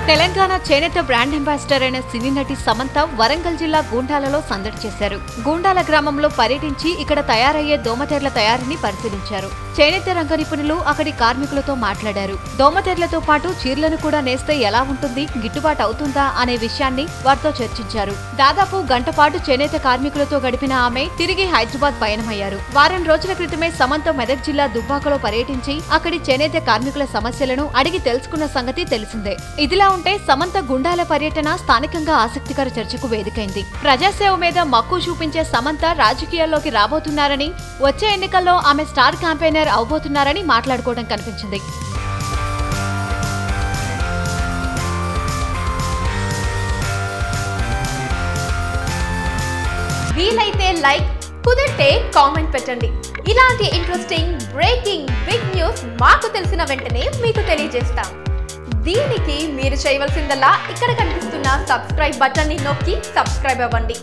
తెలంగాణ చేనేత brand ambassador అయిన సినీ నటి సమంత వరంగల్ జిల్లా గూండాలలో సందడి చేశారు. గూండాల గ్రామంలో పర్యటించి ఇక్కడ తయారయ్యే దోమతెరల తయారీని పరిశీలించారు. చేనేత రంగ నిపుణులు అక్కడి కార్మికులతో మాట్లాడారు. దోమతెరలతో పాటు చీరలను కూడా నేస్తే ఎలా ఉంటుంది, గిట్టుబాటు అవుతుందా అనే విషయాన్ని వారితో చర్చించారు. దాదాపు గంట పాటు చేనేత కార్మికులతో గడిపిన ఆమె తిరిగి హైదరాబాద్ పయనమయ్యారు. వారం రోజుల క్రితమే సమంత మెదక్ జిల్లా దుబ్బాకలో పర్యటించి అక్కడి చేనేత కార్మికుల సమస్యలను అడిగి తెలుసుకున్న సంగతి తెలిసిందే. ఇదిలా ఉంటే సమంత గుండాల పర్యటన స్థానికంగా ఆసక్తికర చర్చకు వేదికైంది. ప్రజాసేవ మీద మక్కువ చూపించే సమంత రాజకీయాల్లోకి రాబోతున్నారని, వచ్చే ఎన్నికల్లో ఆమె స్టార్ క్యాంపెయినర్ అవబోతున్నారని మాట్లాడుకోవడం కనిపించింది. వీలైతే లైక్, కుదిరితే కామెంట్ పెట్టండి. ఇలాంటి ఇంట్రెస్టింగ్ బ్రేకింగ్ బిగ్ న్యూస్ మాకు తెలిసిన వెంటనే మీకు తెలియజేస్తాం. దీనికి మీరు చేయవలసిందల్లా ఇక్కడ కనిపిస్తున్న సబ్స్క్రైబ్ బటన్ ని నొక్కి సబ్స్క్రైబ్ అవ్వండి.